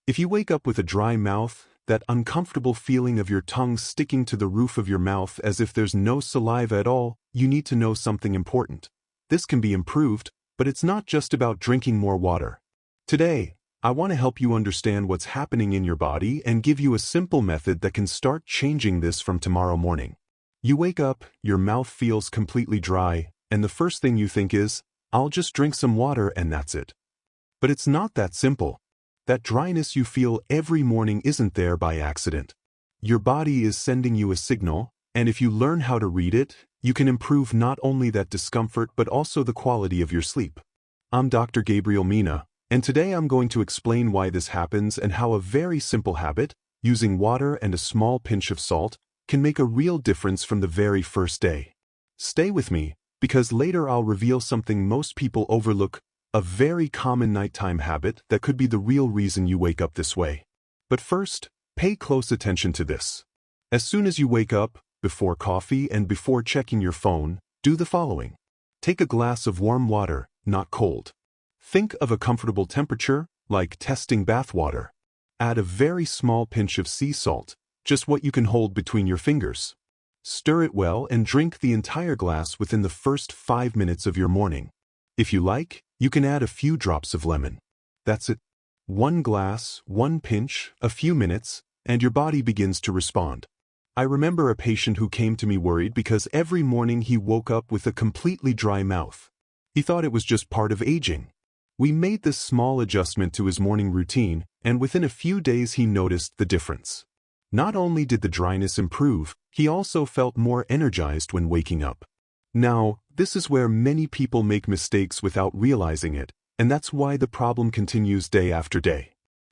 If you wake up with a dry mouth, that uncomfortable feeling of your tongue sticking to the roof of your mouth as if there's no saliva at all, you need to know something important. This can be improved, but it's not just about drinking more water. Today, I want to help you understand what's happening in your body and give you a simple method that can start changing this from tomorrow morning. You wake up, your mouth feels completely dry, and the first thing you think is, I'll just drink some water and that's it. But it's not that simple. That dryness you feel every morning isn't there by accident. Your body is sending you a signal, and if you learn how to read it, you can improve not only that discomfort but also the quality of your sleep. I'm Dr. Gabriel Mena, and today I'm going to explain why this happens and how a very simple habit, using water and a small pinch of salt, can make a real difference from the very first day. Stay with me, because later I'll reveal something most people overlook, a very common nighttime habit that could be the real reason you wake up this way. But first, pay close attention to this. As soon as you wake up, before coffee and before checking your phone, do the following. Take a glass of warm water, not cold. Think of a comfortable temperature, like testing bath water. Add a very small pinch of sea salt, just what you can hold between your fingers. Stir it well and drink the entire glass within the first 5 minutes of your morning. If you like, you can add a few drops of lemon. That's it. 1 glass, 1 pinch, a few minutes, and your body begins to respond. I remember a patient who came to me worried because every morning he woke up with a completely dry mouth. He thought it was just part of aging. We made this small adjustment to his morning routine, and within a few days he noticed the difference. Not only did the dryness improve, he also felt more energized when waking up. Now, this is where many people make mistakes without realizing it, and that's why the problem continues day after day.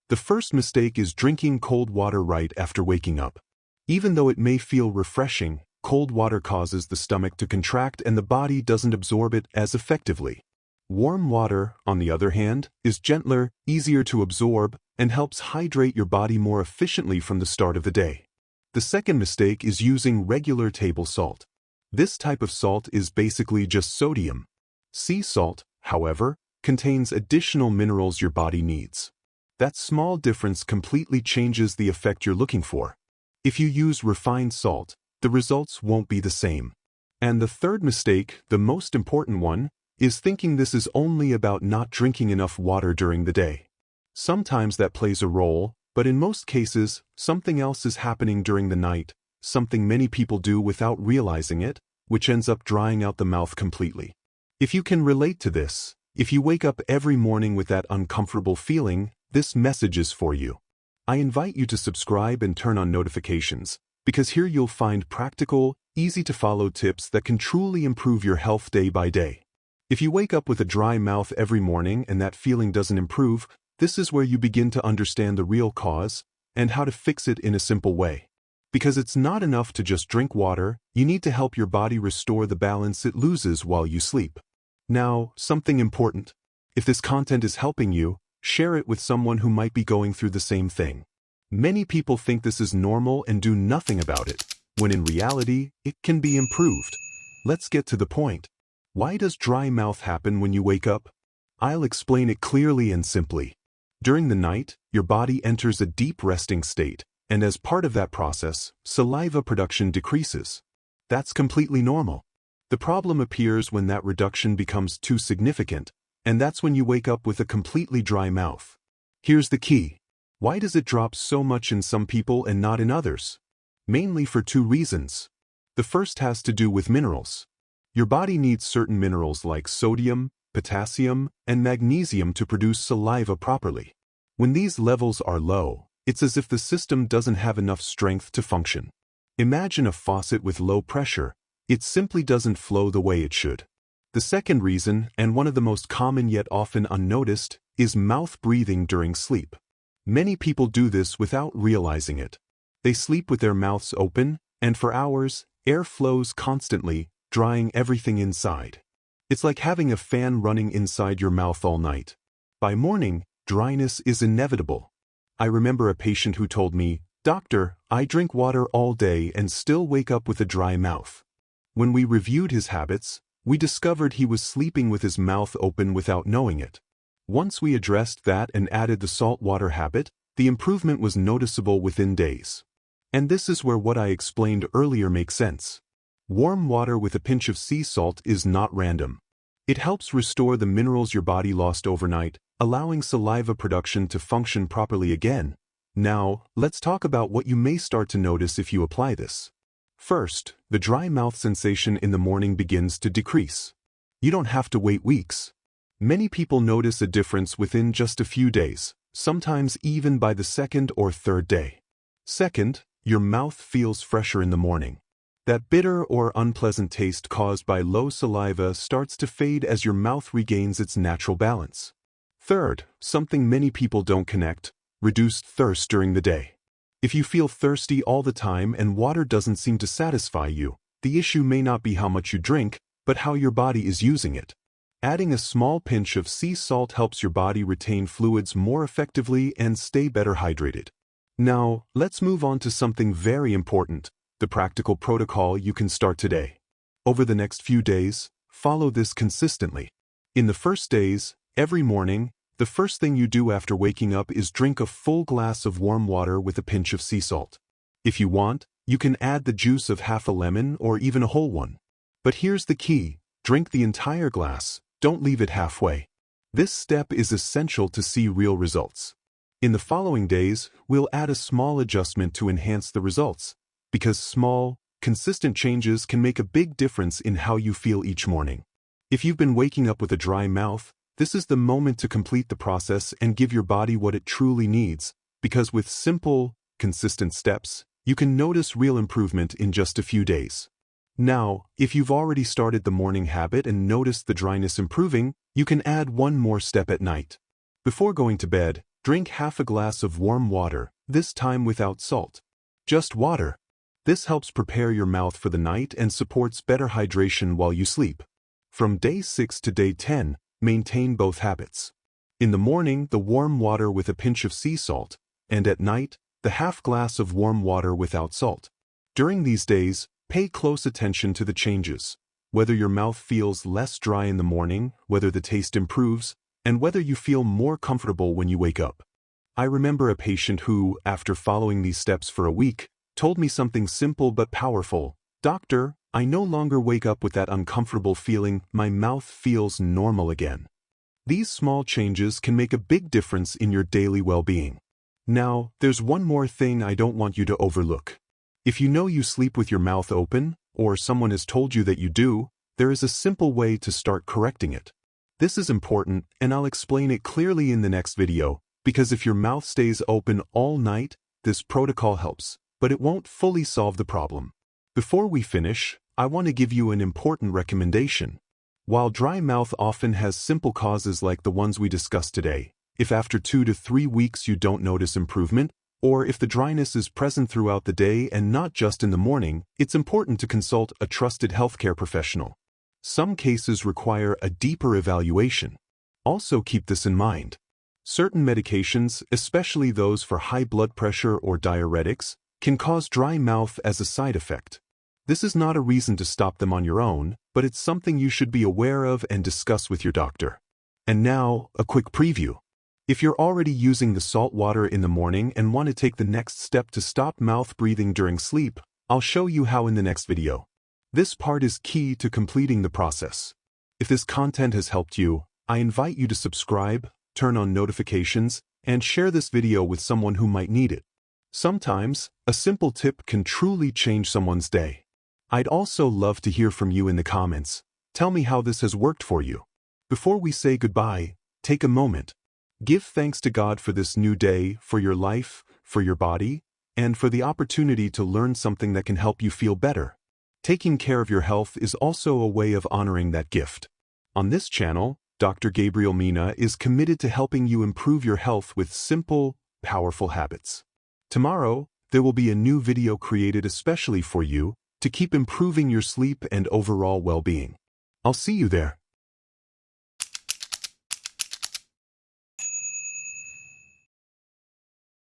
The first mistake is drinking cold water right after waking up. Even though it may feel refreshing, cold water causes the stomach to contract and the body doesn't absorb it as effectively. Warm water, on the other hand, is gentler, easier to absorb, and helps hydrate your body more efficiently from the start of the day. The second mistake is using regular table salt. This type of salt is basically just sodium. Sea salt, however, contains additional minerals your body needs. That small difference completely changes the effect you're looking for. If you use refined salt, the results won't be the same. And the third mistake, the most important one, is thinking this is only about not drinking enough water during the day. Sometimes that plays a role, but in most cases, something else is happening during the night, something many people do without realizing it, which ends up drying out the mouth completely. If you can relate to this, if you wake up every morning with that uncomfortable feeling, this message is for you. I invite you to subscribe and turn on notifications, because here you'll find practical, easy-to-follow tips that can truly improve your health day by day. If you wake up with a dry mouth every morning and that feeling doesn't improve, this is where you begin to understand the real cause and how to fix it in a simple way. Because it's not enough to just drink water, you need to help your body restore the balance it loses while you sleep. Now, something important. If this content is helping you, share it with someone who might be going through the same thing. Many people think this is normal and do nothing about it, when in reality, it can be improved. Let's get to the point. Why does dry mouth happen when you wake up? I'll explain it clearly and simply. During the night, your body enters a deep resting state, and as part of that process, saliva production decreases. That's completely normal. The problem appears when that reduction becomes too significant, and that's when you wake up with a completely dry mouth. Here's the key. Why does it drop so much in some people and not in others? Mainly for 2 reasons. The first has to do with minerals. Your body needs certain minerals like sodium, potassium, and magnesium to produce saliva properly. When these levels are low, it's as if the system doesn't have enough strength to function. Imagine a faucet with low pressure. It simply doesn't flow the way it should. The second reason, and one of the most common yet often unnoticed, is mouth breathing during sleep. Many people do this without realizing it. They sleep with their mouths open, and for hours, air flows constantly, drying everything inside. It's like having a fan running inside your mouth all night. By morning, dryness is inevitable. I remember a patient who told me, "Doctor, I drink water all day and still wake up with a dry mouth." When we reviewed his habits, we discovered he was sleeping with his mouth open without knowing it. Once we addressed that and added the salt water habit, the improvement was noticeable within days. And this is where what I explained earlier makes sense. Warm water with a pinch of sea salt is not random. It helps restore the minerals your body lost overnight, allowing saliva production to function properly again. Now, let's talk about what you may start to notice if you apply this. First, the dry mouth sensation in the morning begins to decrease. You don't have to wait weeks. Many people notice a difference within just a few days, sometimes even by the second or third day. Second, your mouth feels fresher in the morning. That bitter or unpleasant taste caused by low saliva starts to fade as your mouth regains its natural balance. Third, something many people don't connect: reduced thirst during the day. If you feel thirsty all the time and water doesn't seem to satisfy you, the issue may not be how much you drink, but how your body is using it. Adding a small pinch of sea salt helps your body retain fluids more effectively and stay better hydrated. Now, let's move on to something very important: the practical protocol you can start today. Over the next few days, follow this consistently. In the first days, every morning, the first thing you do after waking up is drink a full glass of warm water with a pinch of sea salt. If you want, you can add the juice of half a lemon or even a whole one. But here's the key: drink the entire glass, don't leave it halfway. This step is essential to see real results. In the following days, we'll add a small adjustment to enhance the results, because small, consistent changes can make a big difference in how you feel each morning. If you've been waking up with a dry mouth, this is the moment to complete the process and give your body what it truly needs, because with simple, consistent steps, you can notice real improvement in just a few days. Now, if you've already started the morning habit and noticed the dryness improving, you can add one more step at night. Before going to bed, drink half a glass of warm water, this time without salt. Just water. This helps prepare your mouth for the night and supports better hydration while you sleep. From day 6 to day 10, maintain both habits. In the morning, the warm water with a pinch of sea salt, and at night, the half glass of warm water without salt. During these days, pay close attention to the changes, whether your mouth feels less dry in the morning, whether the taste improves, and whether you feel more comfortable when you wake up. I remember a patient who, after following these steps for a week, told me something simple but powerful: "Doctor, I no longer wake up with that uncomfortable feeling, my mouth feels normal again." These small changes can make a big difference in your daily well-being. Now, there's one more thing I don't want you to overlook. If you know you sleep with your mouth open, or someone has told you that you do, there is a simple way to start correcting it. This is important, and I'll explain it clearly in the next video, because if your mouth stays open all night, this protocol helps, but it won't fully solve the problem. Before we finish, I want to give you an important recommendation. While dry mouth often has simple causes like the ones we discussed today, if after 2 to 3 weeks you don't notice improvement, or if the dryness is present throughout the day and not just in the morning, it's important to consult a trusted healthcare professional. Some cases require a deeper evaluation. Also keep this in mind. Certain medications, especially those for high blood pressure or diuretics, can cause dry mouth as a side effect. This is not a reason to stop them on your own, but it's something you should be aware of and discuss with your doctor. And now, a quick preview. If you're already using the salt water in the morning and want to take the next step to stop mouth breathing during sleep, I'll show you how in the next video. This part is key to completing the process. If this content has helped you, I invite you to subscribe, turn on notifications, and share this video with someone who might need it. Sometimes, a simple tip can truly change someone's day. I'd also love to hear from you in the comments. Tell me how this has worked for you. Before we say goodbye, take a moment. Give thanks to God for this new day, for your life, for your body, and for the opportunity to learn something that can help you feel better. Taking care of your health is also a way of honoring that gift. On this channel, Dr. Gabriel Mena is committed to helping you improve your health with simple, powerful habits. Tomorrow, there will be a new video created especially for you to keep improving your sleep and overall well-being. I'll see you there.